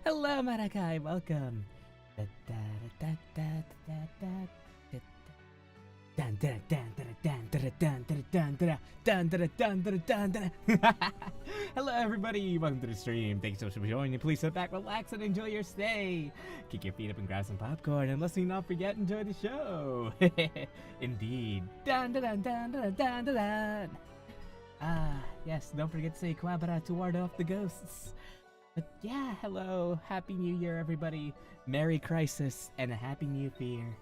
Hello, Marakai, welcome. Hello everybody, welcome to the stream. Thanks so much for joining. Please sit back, relax, and enjoy your stay. Kick your feet up and grab some popcorn, and let's not forget, enjoy the show. Indeed. Yes, don't forget to say Quabara to ward off the ghosts. But yeah, hello, Happy New Year everybody. Merry Crisis and a Happy New Year.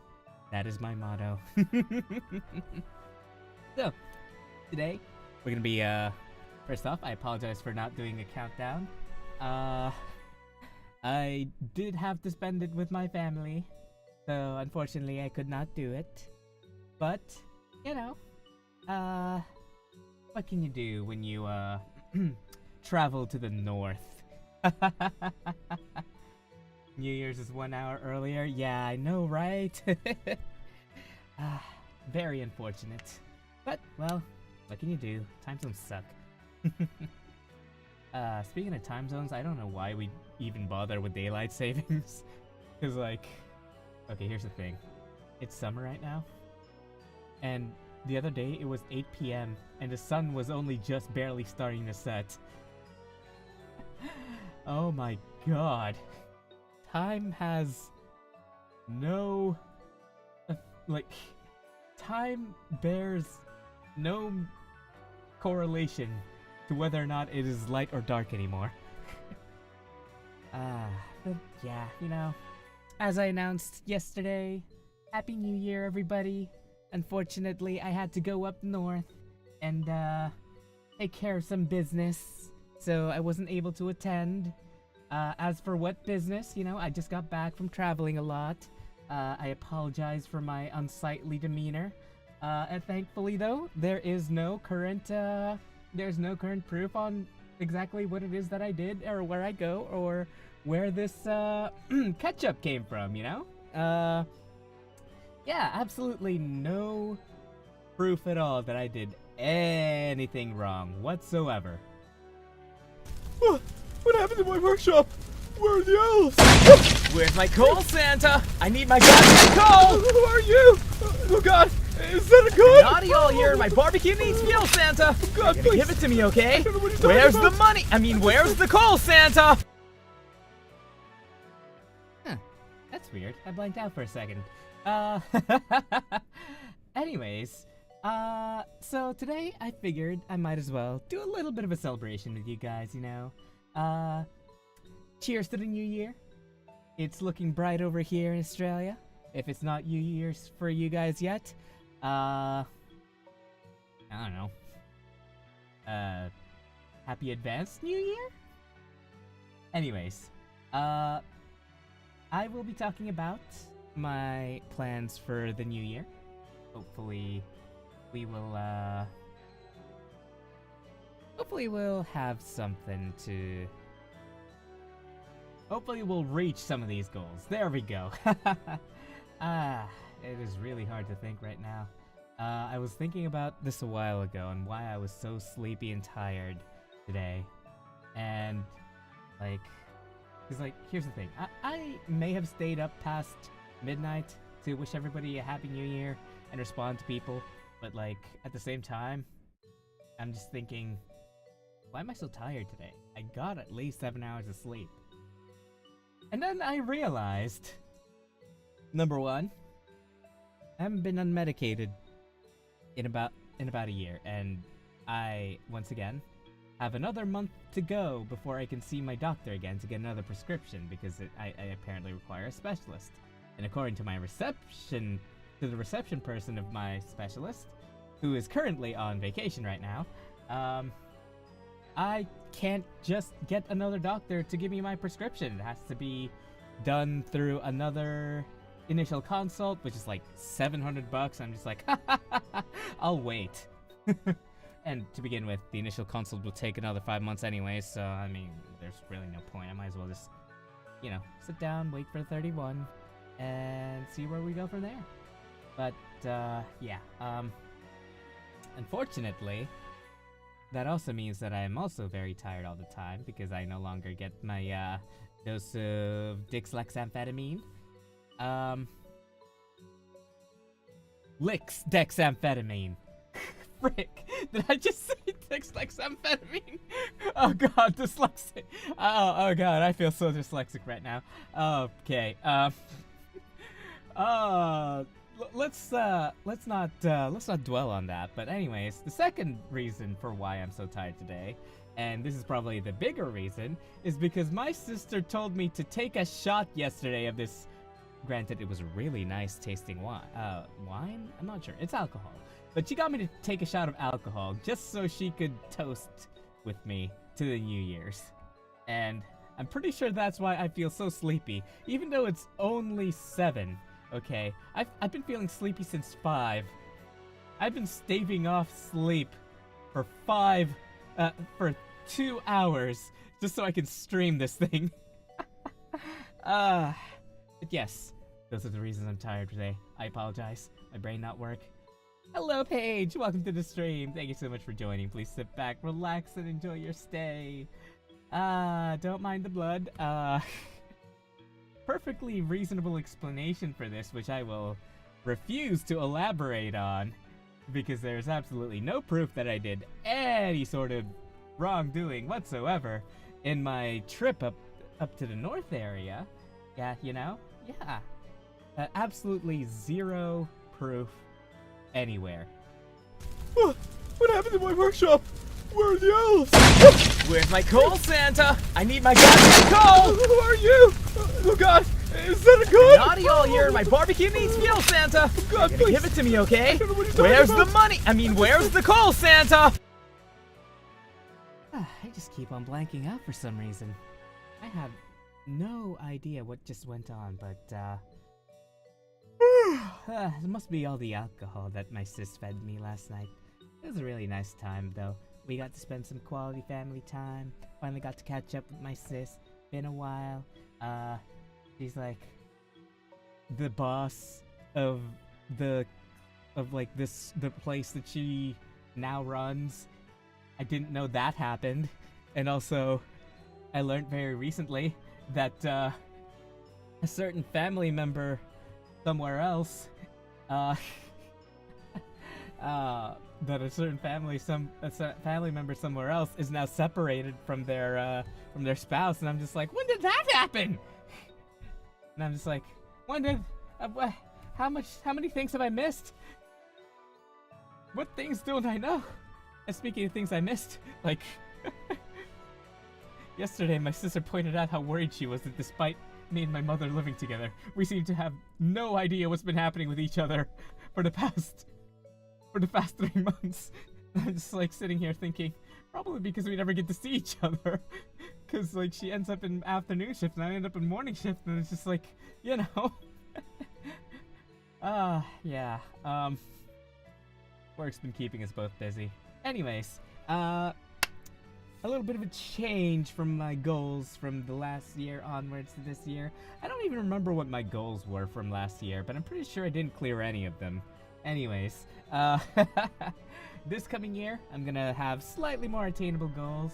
That is my motto. So, today, we're gonna be, first off, I apologize for not doing a countdown. I did have to spend it with my family, so unfortunately I could not do it. But, you know, what can you do when you, travel to the north? New Year's is 1 hour earlier. Yeah, I know, right? Very unfortunate. But, well, what can you do? Time zones suck. Speaking of time zones, I don't know why we even bother with daylight savings. Because, like, okay, here's the thing. It's summer right now. And the other day, it was 8 p.m. and the sun was only just barely starting to set. Oh my god. Time has no, time bears no correlation to whether or not it is light or dark anymore. But yeah, you know, as I announced yesterday, Happy New Year everybody. Unfortunately, I had to go up north and take care of some business, so I wasn't able to attend. As for what business, you know, I just got back from traveling a lot. I apologize for my unsightly demeanor. And thankfully, though, there's no current proof on exactly what it is that I did, or where I go, or where this ketchup came from. You know, yeah, absolutely no proof at all that I did anything wrong whatsoever. What happened to my workshop? Where are the elves? Where's my coal, Santa? I need my goddamn coal! Who are you? Oh god, is that a gun? Naughty all here, my barbecue needs fuel, Santa! Oh god, Please. Give it to me, okay? I don't know what you're talking Where's about. the money? I mean, where's the coal, Santa? Huh, that's weird. I blanked out for a second. Anyways, so today I figured I might as well do a little bit of a celebration with you guys, you know? Cheers to the new year. It's looking bright over here in Australia. If it's not New Year's for you guys yet, I don't know. Happy advanced New Year? Anyways, I will be talking about my plans for the new year. Hopefully, we'll have something to... Hopefully we'll reach some of these goals. There we go. It is really hard to think right now. I was thinking about this a while ago and why I was so sleepy and tired today. And, like, because, like, here's the thing. I may have stayed up past midnight to wish everybody a Happy New Year and respond to people. But, like, at the same time, I'm just thinking, why am I so tired today? I got at least 7 hours of sleep. And then I realized, number one, I haven't been unmedicated in about a year, and I, once again, have another month to go before I can see my doctor again to get another prescription, because I apparently require a specialist. And according to my reception person of my specialist, who is currently on vacation right now, I can't just get another doctor to give me my prescription. It has to be done through another initial consult, which is like $700. I'm just like, I'll wait. And to begin with, the initial consult will take another 5 months anyway, so I mean, there's really no point. I might as well just, you know, sit down, wait for 31, and see where we go from there. But, yeah, unfortunately, that also means that I am also very tired all the time because I no longer get my dose of dexamphetamine. Dexamphetamine. Frick! Did I just say dexamphetamine? Oh god, dyslexic. Oh god, I feel so dyslexic right now. Okay. Let's not dwell on that. But anyways, the second reason for why I'm so tired today, and this is probably the bigger reason, is because my sister told me to take a shot yesterday of this. Granted, it was really nice tasting wine. Wine? I'm not sure. It's alcohol. But she got me to take a shot of alcohol just so she could toast with me to the New Year's. And I'm pretty sure that's why I feel so sleepy, even though it's only 7. Okay, I've been feeling sleepy since 5. I've been staving off sleep for 2 hours just so I can stream this thing. But yes, those are the reasons I'm tired today. I apologize. My brain not work. Hello, Paige. Welcome to the stream. Thank you so much for joining. Please sit back, relax, and enjoy your stay. Don't mind the blood. Perfectly reasonable explanation for this, which I will refuse to elaborate on, because there's absolutely no proof that I did any sort of wrongdoing whatsoever in my trip up to the north area. Yeah, you know? Yeah. Absolutely zero proof anywhere. What happened to my workshop? Where are the elves? Where's my coal, Santa? I need my goddamn coal! Who are you? Oh god, is that a gun? Naughty all year, my barbecue needs fuel, Santa! Oh god, You're gonna please. give it to me, okay? I don't know what you're Where's talking the about. money? I mean, where's the coal, Santa? I just keep on blanking out for some reason. I have no idea what just went on, but it must be all the alcohol that my sis fed me last night. It was a really nice time, though. We got to spend some quality family time. Finally got to catch up with my sis. Been a while. She's like the boss of the place that she now runs. I didn't know that happened. And also, I learned very recently that a certain family member somewhere else, that a certain family member somewhere else is now separated from their spouse, and I'm just like, when did that happen? And I'm just like, when did, how many things have I missed? What things don't I know? And speaking of things I missed, like, yesterday my sister pointed out how worried she was that despite me and my mother living together, we seem to have no idea what's been happening with each other for the past 3 months. I'm just like sitting here thinking, probably because we never get to see each other. Cause like she ends up in afternoon shift and I end up in morning shift, and it's just like, you know. Yeah. Work's been keeping us both busy. Anyways, a little bit of a change from my goals from the last year onwards to this year. I don't even remember what my goals were from last year, but I'm pretty sure I didn't clear any of them. Anyways, this coming year, I'm gonna have slightly more attainable goals,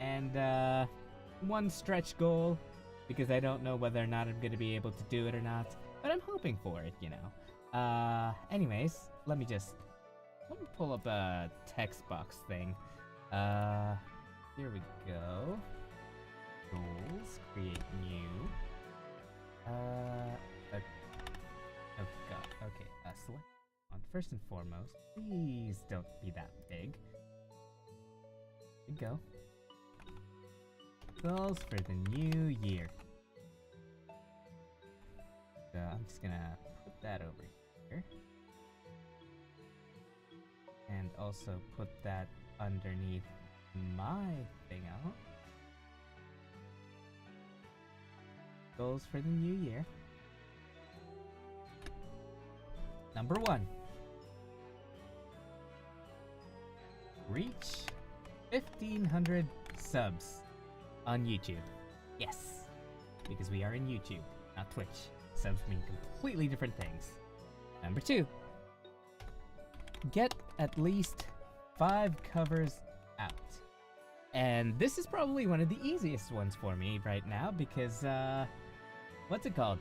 and one stretch goal, because I don't know whether or not I'm gonna be able to do it or not, but I'm hoping for it, you know. Anyways, let me pull up a text box thing. Here we go. Goals, create new. Oh god, okay, select on first and foremost. Please don't be that big. Here we go. Goals for the new year. So I'm just gonna put that over here. And also put that underneath my thing out. Goals for the new year. Number 1. Reach 1,500 subs on YouTube. Yes, because we are in YouTube, not Twitch. Subs mean completely different things. Number 2. get at least 5 covers out. And this is probably one of the easiest ones for me right now because, what's it called?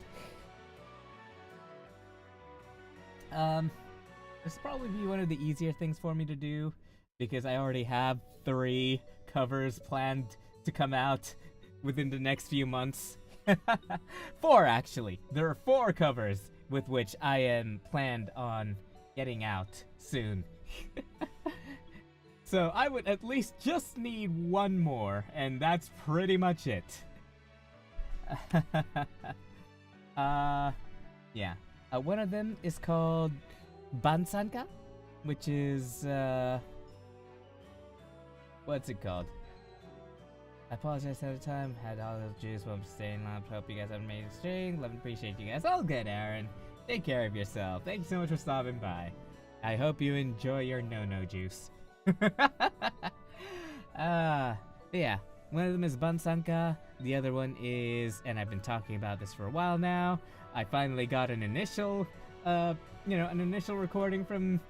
This will probably be one of the easier things for me to do because I already have 3 covers planned to come out within the next few months. 4 actually. There are 4 covers with which I am planned on getting out soon. So I would at least just need 1 more, and that's pretty much it. Yeah. One of them is called Bansanka, which is, what's it called? I apologize ahead of time. Had all the juice while I'm staying loud. Hope you guys have an amazing stream. Love and appreciate you guys. All good, Aaron. Take care of yourself. Thank you so much for stopping by. I hope you enjoy your no-no juice. Yeah. One of them is Bansanka. The other one is, and I've been talking about this for a while now, I finally got an initial, an initial recording from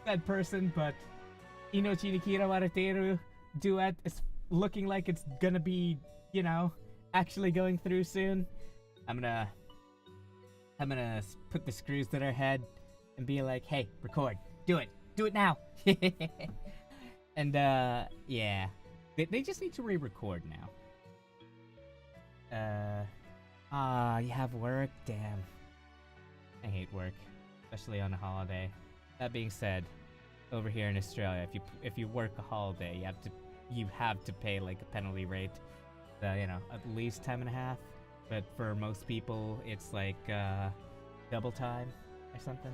that person, but Inochi Nikira Warateru duet is looking like it's gonna be, actually going through soon. I'm gonna put the screws to their head and be like, hey, record, do it now. And yeah, they just need to re-record now. You have work? Damn. I hate work, especially on a holiday. That being said, over here in Australia, if you work a holiday, you have to pay like a penalty rate, at least time and a half. But for most people, it's like double time or something.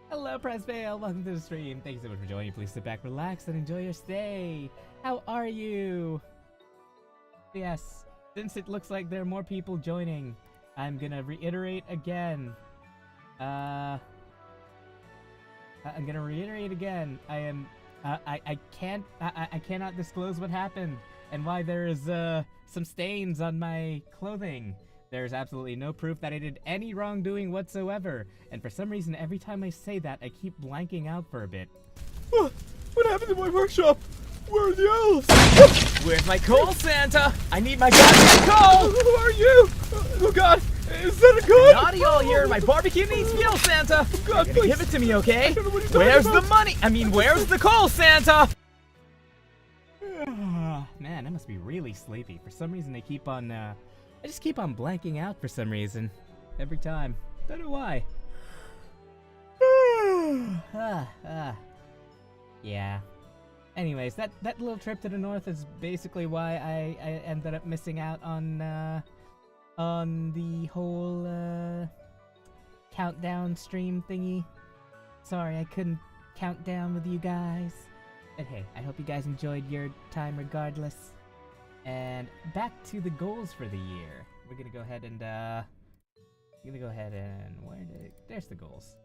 Hello, Pressvale. Welcome to the stream. Thank you so much for joining. Please sit back, relax, and enjoy your stay. How are you? Yes, since it looks like there are more people joining, I'm gonna reiterate again. I cannot disclose what happened and why there is some stains on my clothing. There's absolutely no proof that I did any wrongdoing whatsoever, and for some reason every time I say that I keep blanking out for a bit. What happened to my workshop? Where are the elves? Where's my coal, Santa? I need my goddamn coal! Who are you? Oh god, is that a gun? Naughty all year, my barbecue needs fuel, Santa! Oh god, You're gonna please. give it to me, okay? I don't know what you're Where's talking the about. money? Where's the coal, Santa? Man, I must be really sleepy. For some reason I just keep on blanking out for some reason. Every time. Don't know why. Yeah. Anyways, that little trip to the north is basically why I ended up missing out on the whole countdown stream thingy. Sorry, I couldn't count down with you guys. But hey, I hope you guys enjoyed your time regardless. And back to the goals for the year. We're gonna go ahead and there's the goals.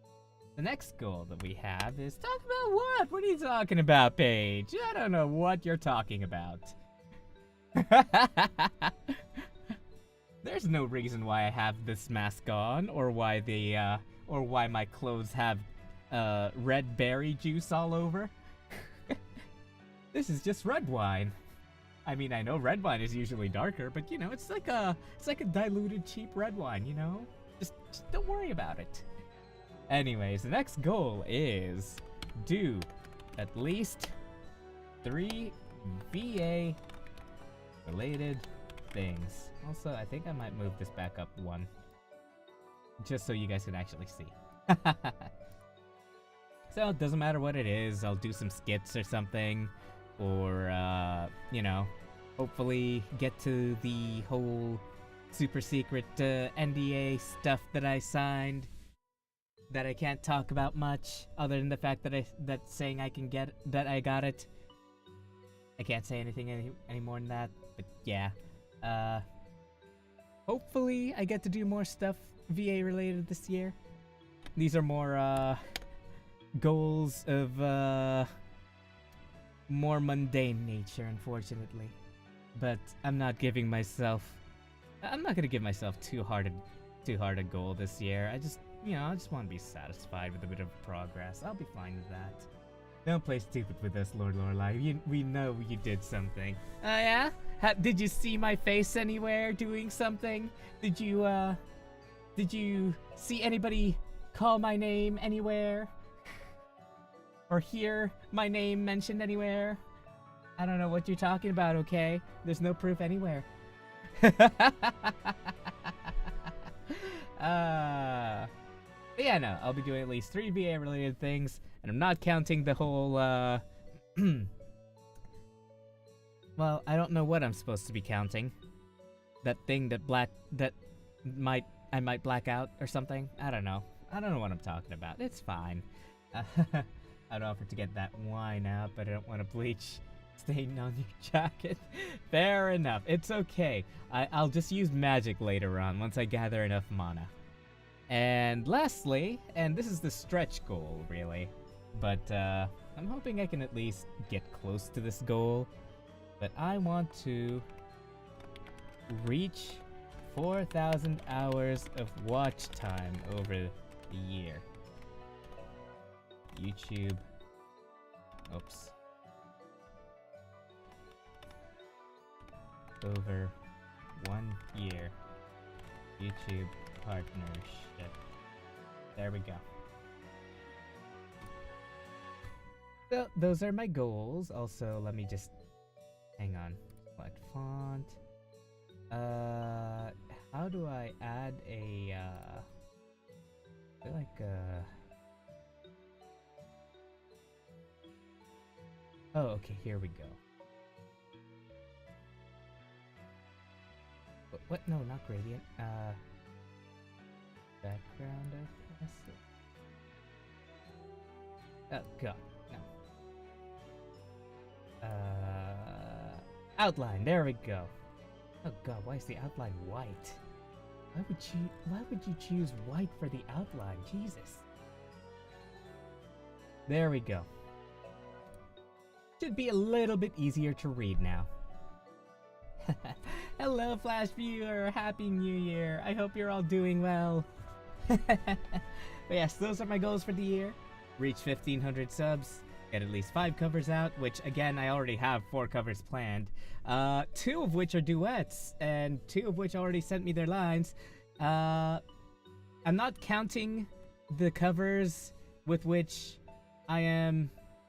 The next goal that we have is talk about what? What are you talking about, Paige? I don't know what you're talking about. There's no reason why I have this mask on, or why my clothes have red berry juice all over. This is just red wine. I mean, I know red wine is usually darker, but it's like a diluted cheap red wine, Just don't worry about it. Anyways, the next goal is do at least 3 VA related things. Also, I think I might move this back up 1, just so you guys can actually see. So it doesn't matter what it is. I'll do some skits or something, or hopefully get to the whole super secret NDA stuff that I signed that I can't talk about much, other than the fact that saying that I got it. I can't say anything any more than that, but yeah. Hopefully I get to do more stuff VA related this year. These are more goals of more mundane nature, unfortunately. But I'm not gonna give myself too hard a goal this year. I just want to be satisfied with a bit of progress. I'll be fine with that. Don't play stupid with us, Lord Lorelai. We know you did something. Oh yeah? Did you see my face anywhere doing something? Did you see anybody call my name anywhere? Or hear my name mentioned anywhere? I don't know what you're talking about, okay? There's no proof anywhere. But yeah, no, I'll be doing at least 3 VA-related things, and I'm not counting the whole, well, I don't know what I'm supposed to be counting. That thing that I might black out or something. I don't know. I don't know what I'm talking about. It's fine. I'd offer to get that wine out, but I don't want to bleach stain on your jacket. Fair enough. It's okay. I'll just use magic later on once I gather enough mana. And lastly, and this is the stretch goal, really, but I'm hoping I can at least get close to this goal. But I want to reach 4,000 hours of watch time over the year. YouTube. Oops. Over 1 year. YouTube partnership. There we go. So those are my goals. Also, let me just hang on. Select font. How do I add a I feel like oh, okay, here we go. What? No, not gradient. Background opacity. Oh god, no. Outline. There we go. Oh god, why is the outline white? Why would you choose white for the outline? Jesus. There we go. Should be a little bit easier to read now. Hello, Flash viewer. Happy New Year. I hope you're all doing well. But yes, those are my goals for the year. Reach 1,500 subs. Get at least 5 covers out, which again, I already have 4 covers planned. 2 of which are duets, and 2 of which already sent me their lines. I'm not counting the covers with which I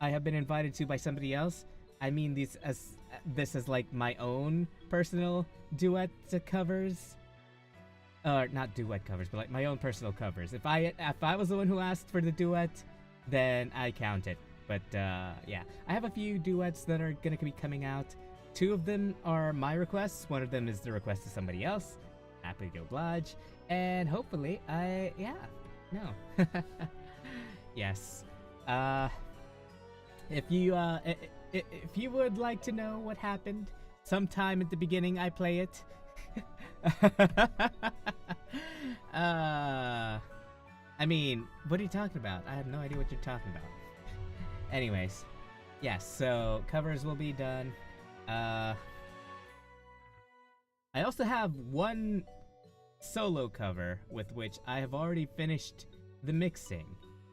have been invited to by somebody else. I mean this as like my own personal duet covers. Or not duet covers, but like my own personal covers. If I was the one who asked for the duet, then I count it. But yeah, I have a few duets that are gonna be coming out. 2 of them are my requests. 1 of them is the request of somebody else. Happy to oblige. And hopefully yes. If you would like to know what happened, sometime at the beginning I play it. I mean, what are you talking about? I have no idea what you're talking about. Anyways, yes, so covers will be done. I also have 1 solo cover with which I have already finished the mixing.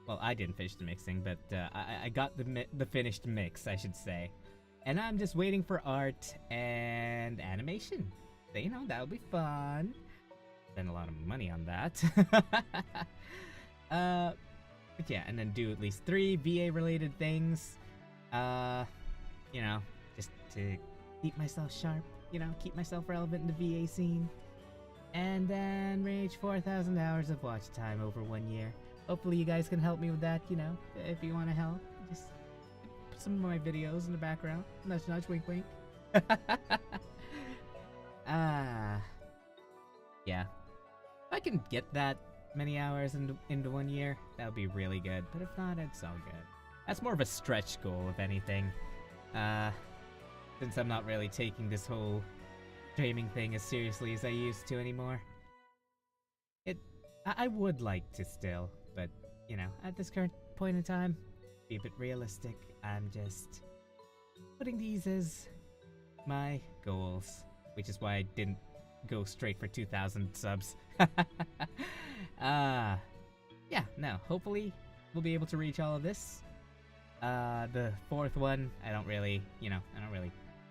Well, I didn't finish the mixing, but I got the finished mix, I should say. And I'm just waiting for art and animation. So, you know, that'll be fun. Spend a lot of money on that. But yeah, and then do at least 3 VA-related things. You know, just to keep myself sharp. You know, keep myself relevant in the VA scene. And then reach 4,000 hours of watch time over 1 year. Hopefully you guys can help me with that, you know, if you want to help. Just put some of my videos in the background. Nudge, nudge, wink, wink. Yeah. If I can get that many hours into 1 year, that would be really good. But if not, it's all good. That's more of a stretch goal, if anything. Since I'm not really taking this whole streaming thing as seriously as I used to anymore. I would like to still, but, you know, at this current point in time, be a bit realistic. I'm just putting these as my goals, which is why I didn't go straight for 2,000 subs. Yeah, no, hopefully we'll be able to reach all of this. The fourth one, I don't really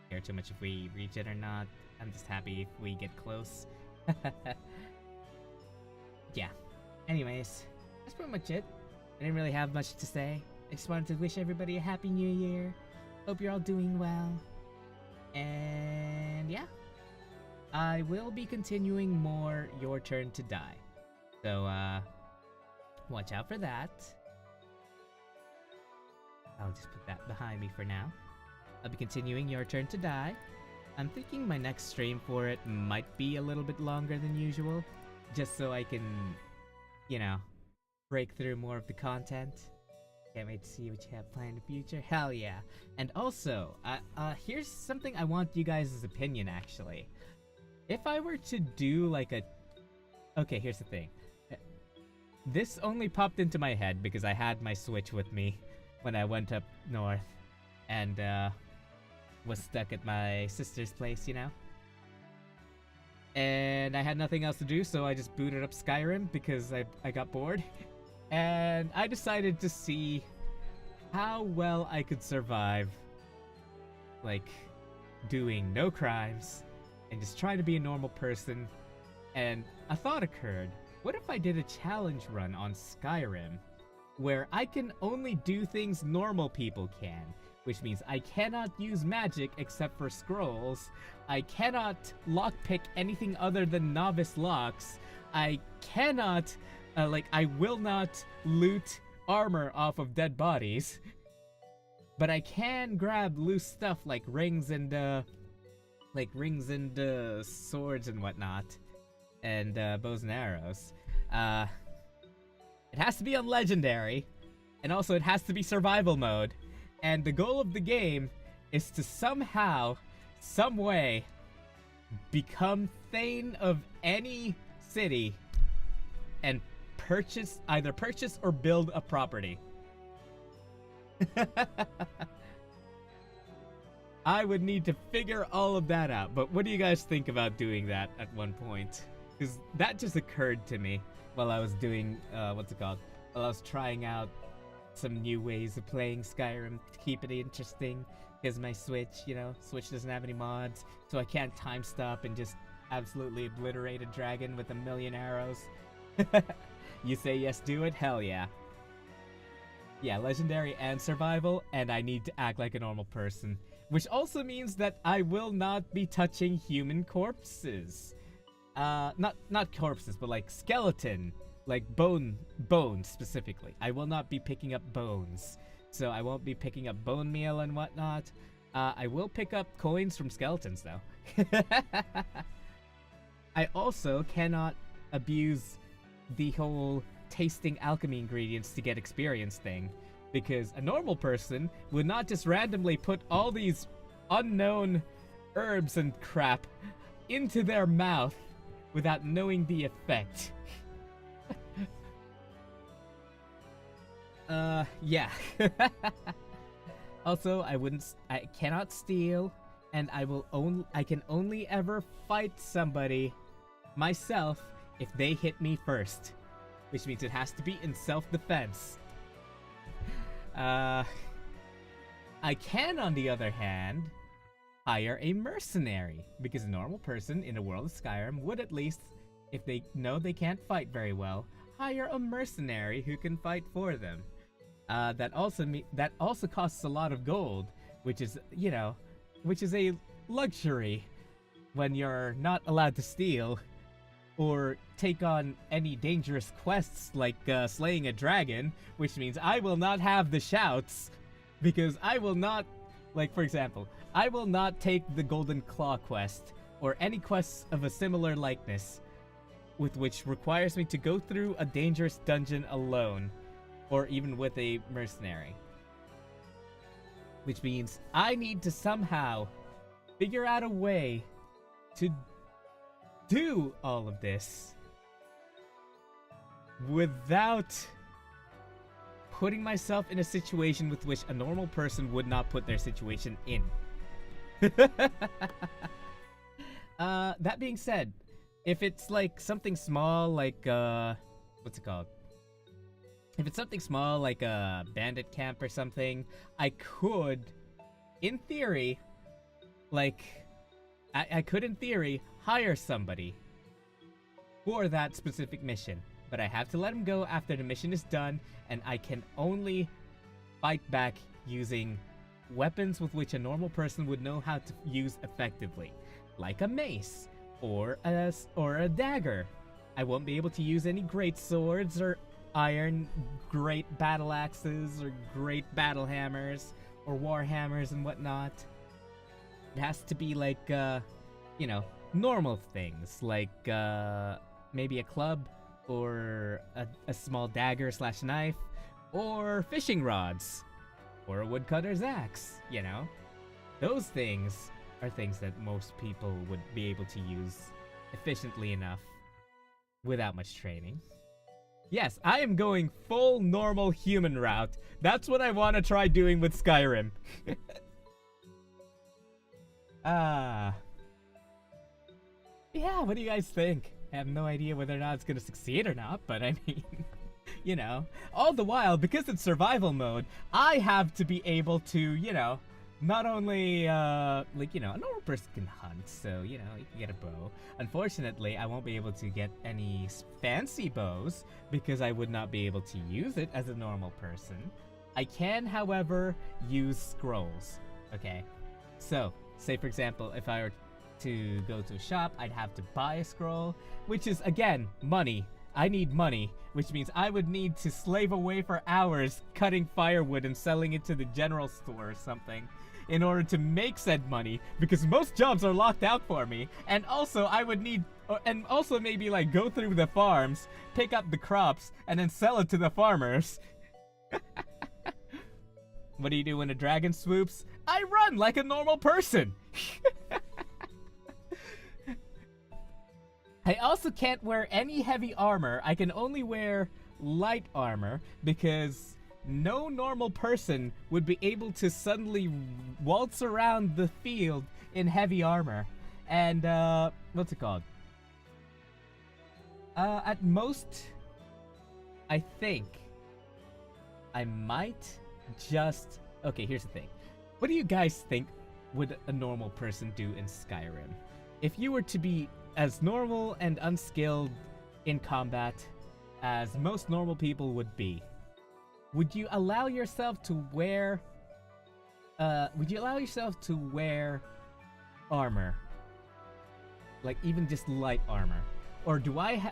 care too much if we reach it or not. I'm just happy if we get close. Yeah. Anyways, that's pretty much it. I didn't really have much to say. I just wanted to wish everybody a happy new year. Hope you're all doing well. And yeah. I will be continuing more Your Turn to Die. So, watch out for that. I'll just put that behind me for now. I'll be continuing Your Turn to Die. I'm thinking my next stream for it might be a little bit longer than usual, just so I can, break through more of the content. Can't wait to see what you have planned in the future. Hell yeah. And also, here's something I want you guys' opinion, actually. If I were to do okay, here's the thing. This only popped into my head because I had my Switch with me when I went up north and was stuck at my sister's place, And I had nothing else to do, so I just booted up Skyrim because I got bored. And I decided to see how well I could survive, doing no crimes and just trying to be a normal person. And a thought occurred. What if I did a challenge run on Skyrim where I can only do things normal people can? Which means I cannot use magic except for scrolls. I cannot lockpick anything other than novice locks. I cannot, I will not loot armor off of dead bodies. But I can grab loose stuff like rings and swords and whatnot. And bows and arrows. It has to be on Legendary. And also it has to be survival mode. And the goal of the game is to somehow, some way, become Thane of any city and either purchase or build a property. I would need to figure all of that out, but what do you guys think about doing that at one point? Because that just occurred to me while I was doing, while I was trying out some new ways of playing Skyrim to keep it interesting, because my Switch doesn't have any mods, so I can't time stop and just absolutely obliterate a dragon with a million arrows. You say yes, do it? Hell yeah. Yeah, Legendary and Survival, and I need to act like a normal person. Which also means that I will not be touching human corpses. Not corpses, but skeleton. Bones specifically. I will not be picking up bones. So I won't be picking up bone meal and whatnot. I will pick up coins from skeletons though. I also cannot abuse the whole tasting alchemy ingredients to get experience thing. Because a normal person would not just randomly put all these unknown herbs and crap into their mouth without knowing the effect. Yeah. Also, I cannot steal, and I can only ever fight somebody myself if they hit me first. Which means it has to be in self-defense. I can, on the other hand, hire a mercenary, because a normal person in a world of Skyrim would at least, if they know they can't fight very well, hire a mercenary who can fight for them. That also costs a lot of gold, which is a luxury when you're not allowed to steal or take on any dangerous quests like slaying a dragon, which means I will not have the shouts, because I will not, for example, I will not take the Golden Claw quest, or any quests of a similar likeness, with which requires me to go through a dangerous dungeon alone, or even with a mercenary. Which means I need to somehow figure out a way to do all of this without putting myself in a situation with which a normal person would not put their situation in. That being said, if it's something small, what's it called? If it's something small like a bandit camp or something, I could, in theory, I could in theory hire somebody for that specific mission. But I have to let him go after the mission is done, and I can only fight back using weapons with which a normal person would know how to use effectively, like a mace or a dagger. I won't be able to use any great swords or iron great battle axes or great battle hammers or war hammers and whatnot. It has to be like normal things like maybe a club or a small dagger / knife or fishing rods or a woodcutter's axe, Those things are things that most people would be able to use efficiently enough without much training. Yes, I am going full normal human route. That's what I want to try doing with Skyrim. Yeah, what do you guys think? I have no idea whether or not it's going to succeed or not, but I mean, all the while, because it's survival mode, I have to be able to, not only, a normal person can hunt, so, you can get a bow. Unfortunately, I won't be able to get any fancy bows, because I would not be able to use it as a normal person. I can, however, use scrolls, okay? So, say for example, if I were to go to a shop, I'd have to buy a scroll, which is, again, money. I need money, which means I would need to slave away for hours cutting firewood and selling it to the general store or something in order to make said money, because most jobs are locked out for me. And also I would need, and also maybe like go through the farms, pick up the crops, and then sell it to the farmers. What do you do when a dragon swoops? I run like a normal person. I also can't wear any heavy armor. I can only wear light armor because no normal person would be able to suddenly waltz around the field in heavy armor. And, what's it called? At most, I think I might just... Okay, here's the thing. What do you guys think would a normal person do in Skyrim? If you were to be as normal and unskilled in combat as most normal people would be, would you allow yourself to wear armor? Like even just light armor? Or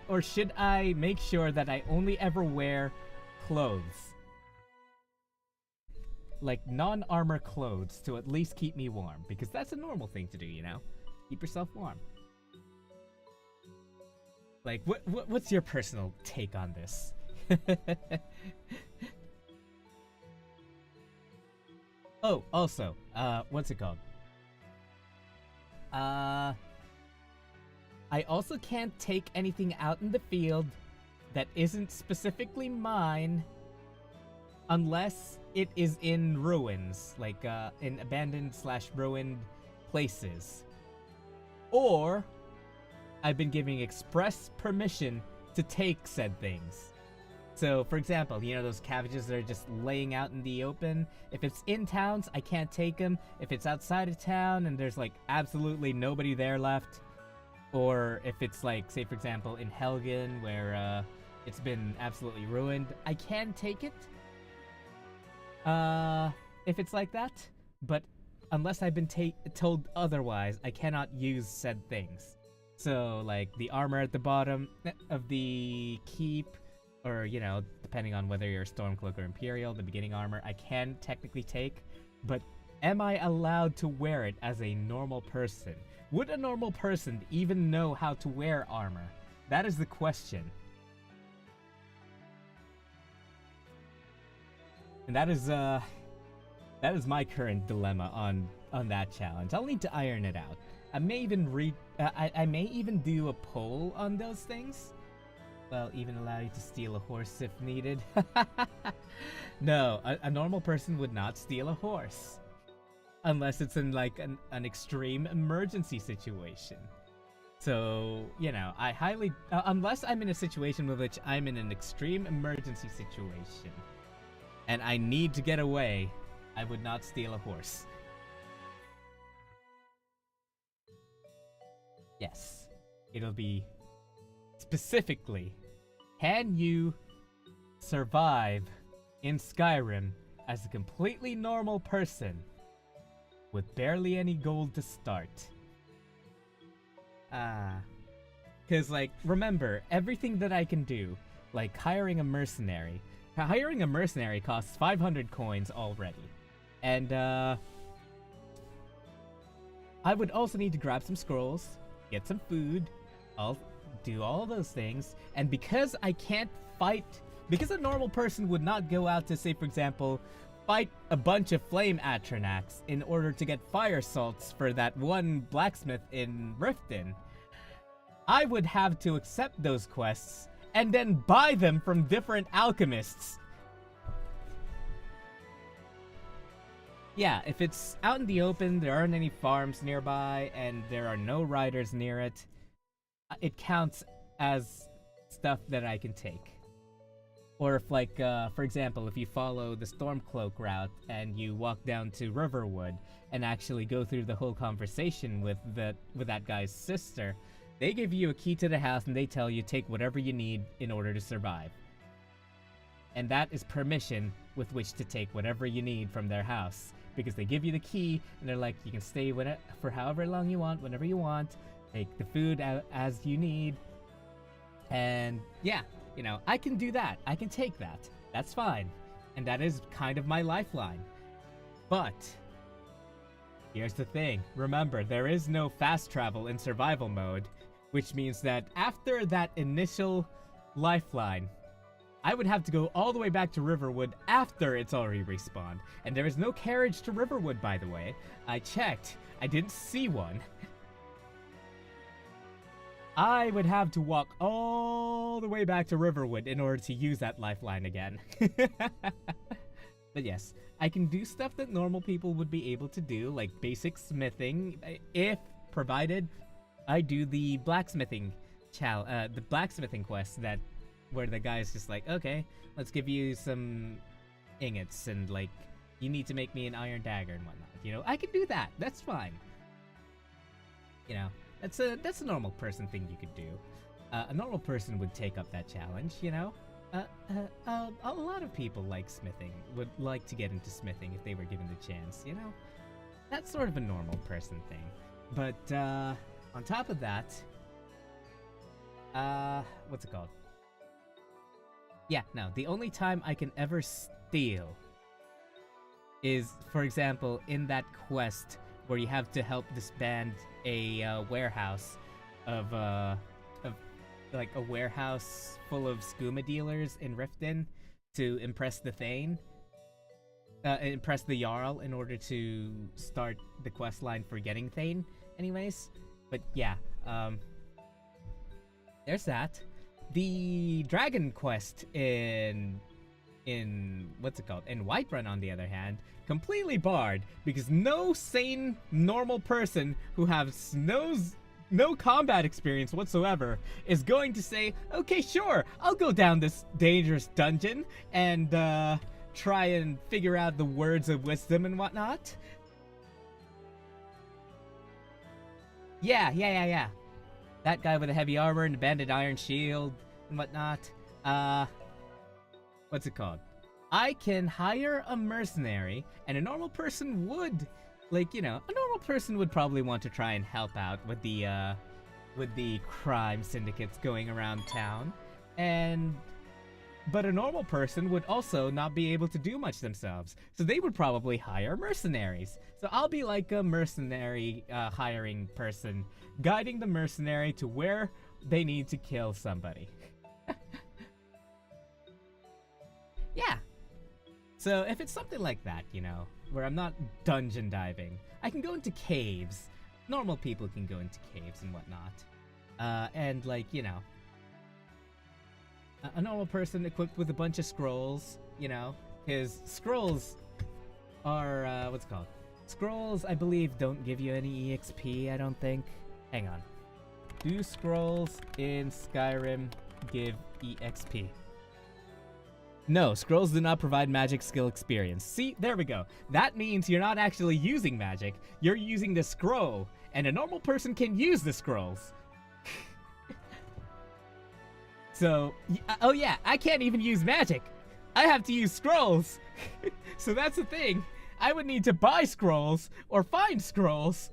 or should I make sure that I only ever wear clothes? Like non-armor clothes to at least keep me warm, because that's a normal thing to do, Keep yourself warm. Like, what's your personal take on this? Oh, also, what's it called? I also can't take anything out in the field that isn't specifically mine unless it is in ruins, like, in abandoned / ruined places. Or I've been giving express permission to take said things. So, for example, those cabbages that are just laying out in the open? If it's in towns, I can't take them. If it's outside of town and there's, like, absolutely nobody there left, or if it's, like, say, for example, in Helgen, where, it's been absolutely ruined, I can take it. If it's like that, but unless I've been told otherwise, I cannot use said things. So, like, the armor at the bottom of the keep, or, depending on whether you're Stormcloak or Imperial, the beginning armor, I can technically take, but am I allowed to wear it as a normal person? Would a normal person even know how to wear armor? That is the question. And that is my current dilemma on that challenge. I'll need to iron it out. I may even I may even do a poll on those things. Well, even allow you to steal a horse if needed. No, a normal person would not steal a horse. Unless it's in, like, an extreme emergency situation. So, you know, I highly... unless I'm in a situation with which I'm in an extreme emergency situation, and I need to get away, I would not steal a horse. Yes. It'll be... specifically, can you survive in Skyrim as a completely normal person with barely any gold to start? Because, like, remember, everything that I can do, like hiring a mercenary costs 500 coins already. And, I would also need to grab some scrolls, get some food, I'll do all those things, and because I can't fight, because a normal person would not go out to, say, for example, fight a bunch of flame Atronachs in order to get fire salts for that one blacksmith in Riften, I would have to accept those quests and then buy them from different alchemists. Yeah, if it's out in the open, there aren't any farms nearby, and there are no riders near it, it counts as stuff that I can take. Or if, like, for example, if you follow the Stormcloak route and you walk down to Riverwood and actually go through the whole conversation with that guy's sister, they give you a key to the house and they tell you take whatever you need in order to survive. And that is permission with which to take whatever you need from their house. Because they give you the key and they're like, you can stay for however long you want, whenever you want, take the food as you need. And yeah, you know, I can do that. I can take that. That's fine. And that is kind of my lifeline. But here's the thing. Remember, there is no fast travel in survival mode, which means that after that initial lifeline, I would have to go all the way back to Riverwood after it's already respawned. And there is no carriage to Riverwood, by the way. I checked. I didn't see one. I would have to walk all the way back to Riverwood in order to use that lifeline again. But yes, I can do stuff that normal people would be able to do, like basic smithing, if provided I do the blacksmithing quest that where the guy's just like, okay, let's give you some ingots and like you need to make me an iron dagger and whatnot. You know, I can do that. That's fine. You know, that's a normal person thing you could do. A normal person would take up that challenge. You know, a lot of people like smithing, would like to get into smithing if they were given the chance. You know, that's sort of a normal person thing. But on top of that, what's it called? Yeah, no, the only time I can ever steal is, for example, in that quest where you have to help disband a warehouse of like a warehouse full of skooma dealers in Riften to impress the Thane, impress the Jarl in order to start the quest line for getting Thane. Anyways, but yeah, there's that. The dragon quest in what's it called? In Whiterun, on the other hand, completely barred because no sane normal person who has no combat experience whatsoever is going to say, okay, sure, I'll go down this dangerous dungeon and try and figure out the words of wisdom and whatnot. Yeah. That guy with the heavy armor and the banded iron shield and whatnot. What's it called? I can hire a mercenary, and a normal person would, like, you know, a normal person would probably want to try and help out with the crime syndicates going around town, but a normal person would also not be able to do much themselves, so they would probably hire mercenaries. So I'll be like a mercenary hiring person, guiding the mercenary to where they need to kill somebody. Yeah. So if it's something like that, you know, where I'm not dungeon diving, I can go into caves. Normal people can go into caves and whatnot. And like, you know, a normal person equipped with a bunch of scrolls, you know, because scrolls are, what's it called? Scrolls, I believe, don't give you any EXP, I don't think. Hang on. Do scrolls in Skyrim give EXP? No, scrolls do not provide magic skill experience. See, there we go. That means you're not actually using magic. You're using the scroll, and a normal person can use the scrolls. So, oh yeah, I can't even use magic. I have to use scrolls. So that's the thing. I would need to buy scrolls or find scrolls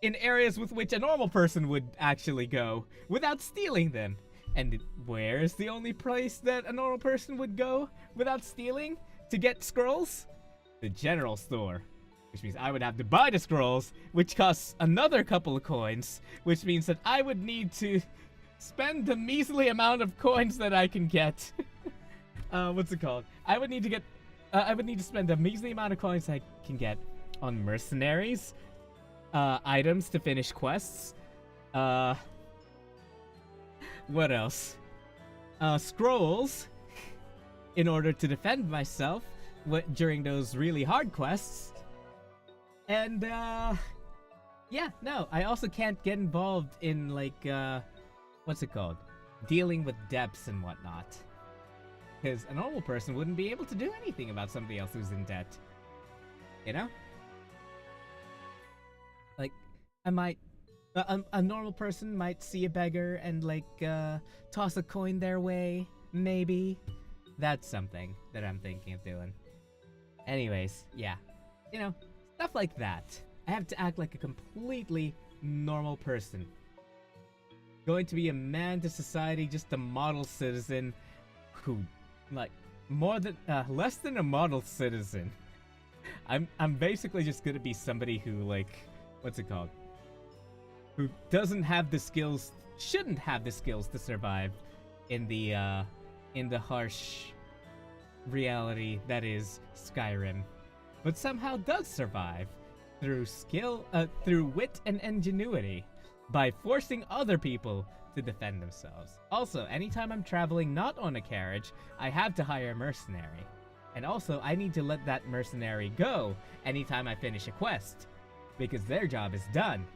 in areas with which a normal person would actually go without stealing them. And where is the only place that a normal person would go without stealing to get scrolls? The general store. Which means I would have to buy the scrolls, which costs another couple of coins, which means that I would need to spend the measly amount of coins that I can get. What's it called? I would need to spend a measly amount of coins I can get on mercenaries, items to finish quests, what else? Scrolls, in order to defend myself during those really hard quests. And, yeah, no, I also can't get involved in, like, what's it called? Dealing with debts and whatnot. Because a normal person wouldn't be able to do anything about somebody else who's in debt. You know? Like, I might... A normal person might see a beggar and, like, toss a coin their way, maybe. That's something that I'm thinking of doing. Anyways, yeah. You know, stuff like that. I have to act like a completely normal person. Going to be a man to society, just a model citizen who, like, less than a model citizen. I'm basically just gonna be somebody who, like, what's it called? Who doesn't have the skills, shouldn't have the skills to survive in the harsh reality that is Skyrim, but somehow does survive through through wit and ingenuity, by forcing other people to defend themselves. Also, anytime I'm traveling not on a carriage, I have to hire a mercenary. And also, I need to let that mercenary go anytime I finish a quest, because their job is done.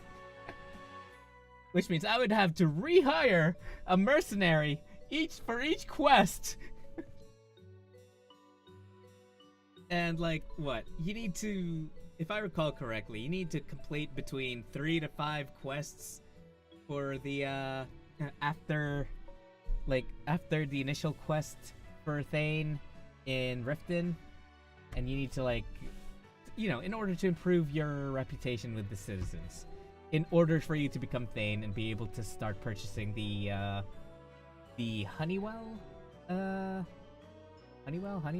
Which means I would have to rehire a mercenary for each quest. And, like, what? You need to, if I recall correctly, you need to complete between 3 to 5 quests for the, after the initial quest for Thane in Riften. And you need to, like, you know, in order to improve your reputation with the citizens. In order for you to become Thane and be able to start purchasing the Honey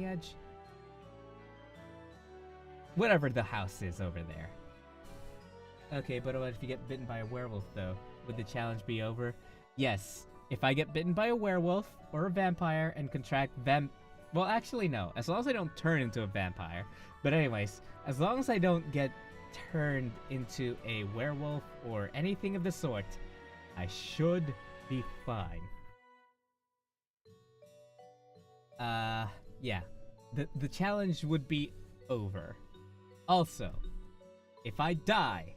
Edge? Whatever the house is over there. Okay, but what if you get bitten by a werewolf, though? Would the challenge be over? Yes. If I get bitten by a werewolf or a vampire and contract well, actually, no. As long as I don't turn into a vampire. But anyways, as long as I don't get turned into a werewolf or anything of the sort, I should be fine. Yeah. The challenge would be over. Also, if I die,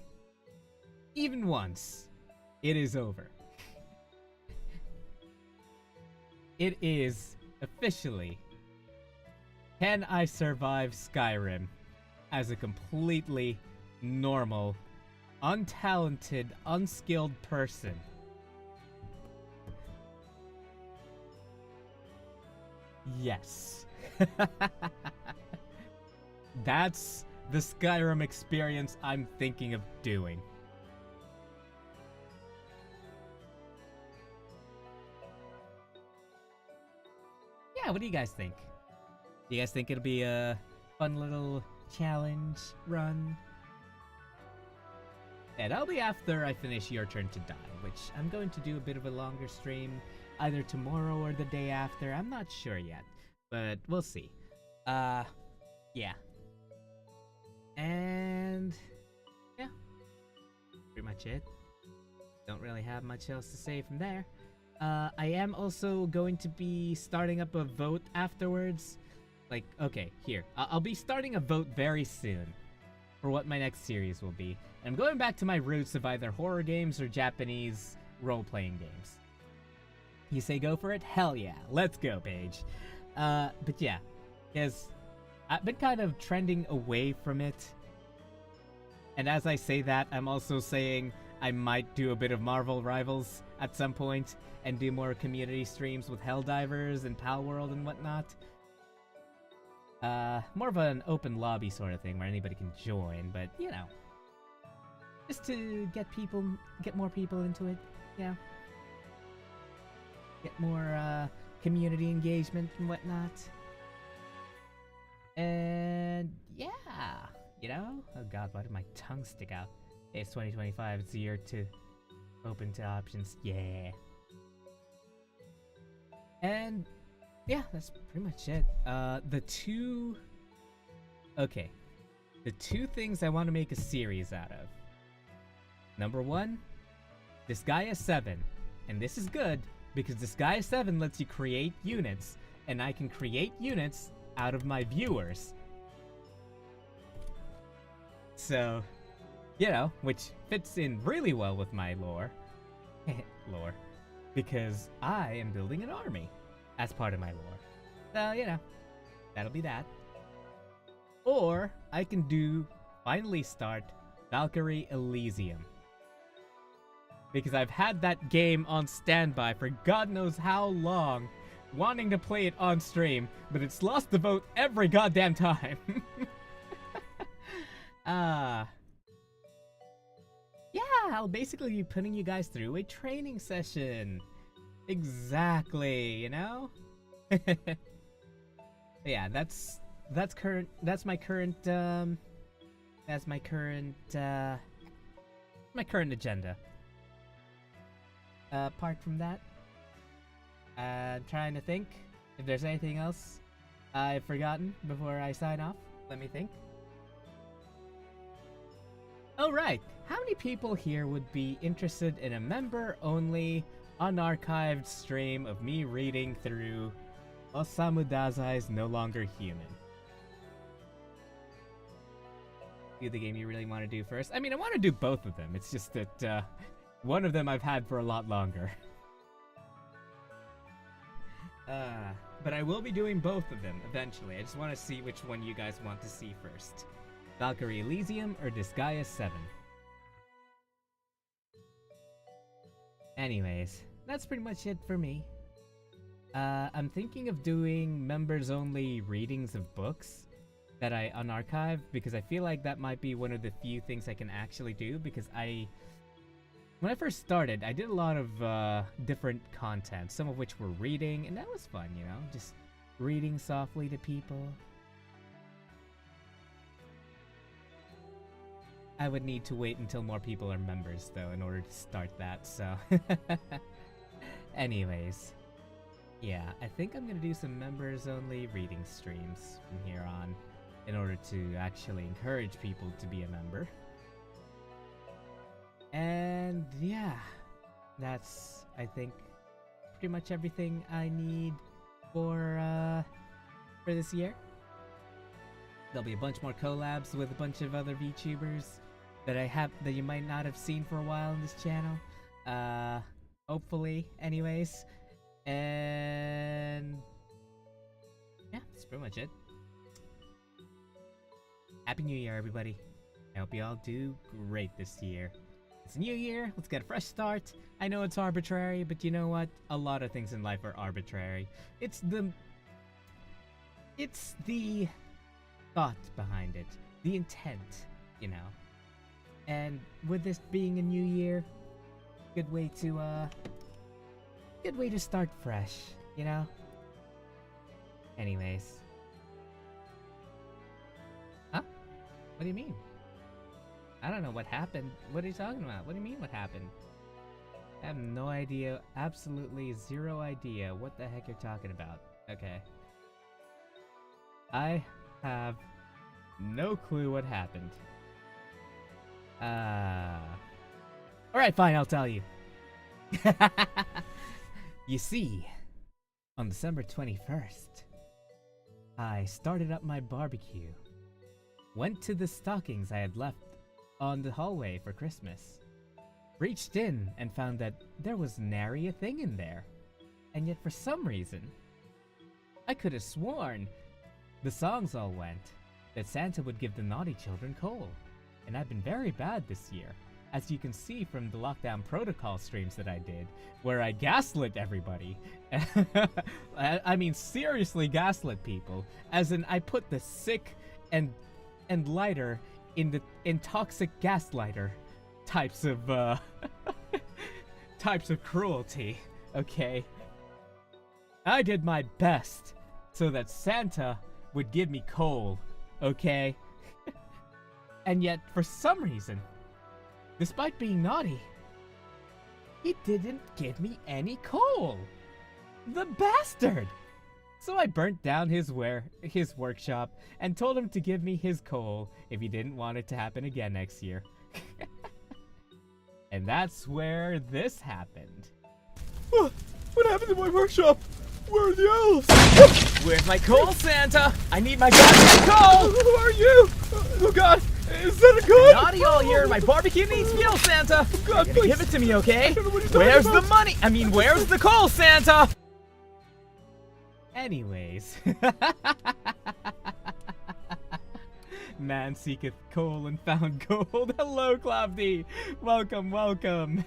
even once, it is over. It is officially, can I survive Skyrim as a completely normal, untalented, unskilled person? Yes. That's the Skyrim experience I'm thinking of doing. Yeah, what do you guys think? Do you guys think it'll be a fun little challenge run? Yeah, that'll be after I finish Your Turn to Die, which I'm going to do a bit of a longer stream, either tomorrow or the day after. I'm not sure yet, but we'll see. Yeah. And yeah, pretty much it. Don't really have much else to say from there. I am also going to be starting up a vote afterwards. Like, okay, here. I'll be starting a vote very soon for what my next series will be. And I'm going back to my roots of either horror games or Japanese, role-playing games. You say go for it? Hell yeah. Let's go, Paige. But yeah, because I've been kind of trending away from it. And as I say that, I'm also saying I might do a bit of Marvel Rivals at some point and do more community streams with Helldivers and Pal World and whatnot. More of an open lobby sort of thing where anybody can join, but you know, just to get more people into it, you know, get more community engagement and whatnot. And yeah, you know, oh god, why did my tongue stick out? It's 2025, it's the year to open to options, yeah. And yeah, that's pretty much it. The two things I want to make a series out of. Number one, Disgaea 7. And this is good, because Disgaea 7 lets you create units, and I can create units out of my viewers. So, you know, which fits in really well with my lore. Lore. Because I am building an army as part of my lore. So, you know, that'll be that. Or I can finally start Valkyrie Elysium. Because I've had that game on standby for God knows how long, wanting to play it on stream, but it's lost the vote every goddamn time. Yeah, I'll basically be putting you guys through a training session. Exactly, you know? Yeah, that's my current agenda. Apart from that, I'm trying to think if there's anything else I've forgotten before I sign off. Let me think. Oh right, how many people here would be interested in a member-only, unarchived stream of me reading through Osamu Dazai's No Longer Human? Do the game you really want to do first? I mean, I want to do both of them. It's just that one of them I've had for a lot longer. But I will be doing both of them eventually. I just want to see which one you guys want to see first. Valkyrie Elysium or Disgaea 7. Anyways, that's pretty much it for me. I'm thinking of doing members-only readings of books that I unarchive, because I feel like that might be one of the few things I can actually do, because when I first started, I did a lot of different content, some of which were reading, and that was fun, you know, just reading softly to people. I would need to wait until more people are members, though, in order to start that, so... Anyways. Yeah, I think I'm gonna do some members-only reading streams from here on, in order to actually encourage people to be a member. And yeah, that's, I think, pretty much everything I need for this year. There'll be a bunch more collabs with a bunch of other VTubers that you might not have seen for a while in this channel. Hopefully, anyways. And yeah, that's pretty much it. Happy New Year, everybody. I hope you all do great this year. It's a new year, let's get a fresh start. I know it's arbitrary, but you know what? A lot of things in life are arbitrary. It's the thought behind it, the intent, you know. And with this being a new year, good way to start fresh, you know? Anyways. Huh? What do you mean? I don't know what happened. What are you talking about? What do you mean what happened? I have no idea, absolutely zero idea what the heck you're talking about. Okay. I have no clue what happened. Alright, fine, I'll tell you. You see, on December 21st, I started up my barbecue. Went to the stockings I had left on the hallway for Christmas. reached in and found that there was nary a thing in there. And yet for some reason, I could have sworn the songs all went that Santa would give the naughty children coal. And I've been very bad this year, as you can see from the lockdown protocol streams that I did, where I gaslit everybody. I mean, seriously gaslit people, as in I put the sick and lighter in toxic gaslighter types of types of cruelty. Okay, I did my best so that Santa would give me coal. Okay, and yet for some reason, despite being naughty, he didn't give me any coal. The bastard! So I burnt down his workshop and told him to give me his coal if he didn't want it to happen again next year. And that's where this happened. What happened to my workshop? Where are the elves? Where's my coal, Santa? I need my goddamn coal! Who are you? Oh God! Is that a gun? Naughty all year. My barbecue needs fuel, Santa. Oh God, You're gonna please. give it to me, okay? I don't know what you're talking Where's the about. money? I mean, where's the coal, Santa? Anyways. Man seeketh coal and found gold. Hello, Cloudy. Welcome, welcome.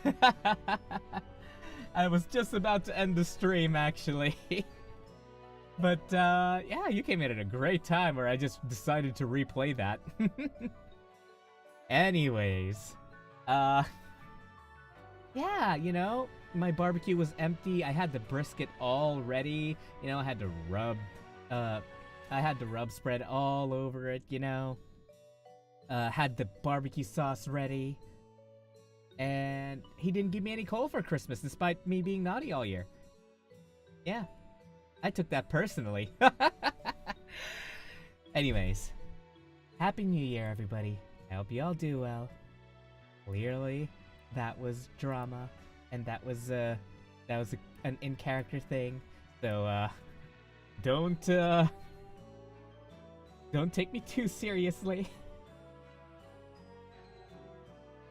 I was just about to end the stream, actually. But, yeah, you came in at a great time where I just decided to replay that. Anyways. Yeah, you know, my barbecue was empty. I had the brisket all ready. You know, I had the rub spread all over it, you know. Had the barbecue sauce ready. And he didn't give me any coal for Christmas, despite me being naughty all year. Yeah, I took that personally. Anyways, Happy New Year, everybody. I hope you all do well. Clearly, that was drama, and that was an in-character thing. So, don't take me too seriously.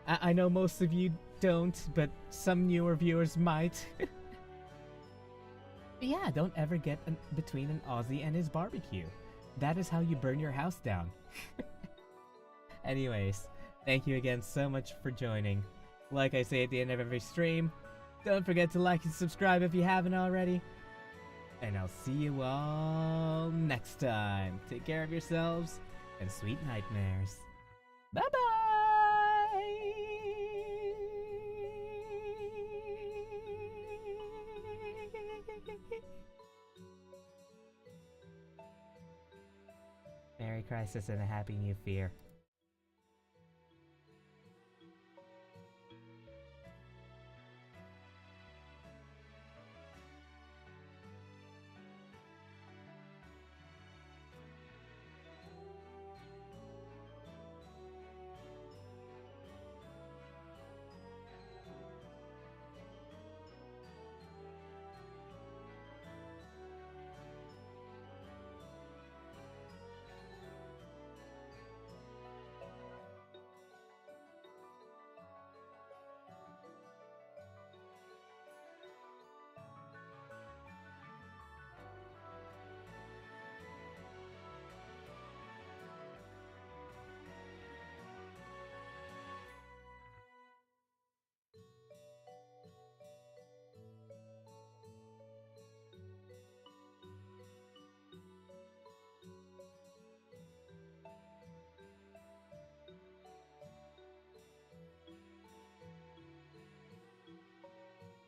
I know most of you don't, but some newer viewers might. But yeah, don't ever get between an Aussie and his barbecue. That is how you burn your house down. Anyways, thank you again so much for joining. Like I say at the end of every stream, don't forget to like and subscribe if you haven't already. And I'll see you all next time. Take care of yourselves, and sweet nightmares. Bye-bye! Merry Crisis and a Happy New Year.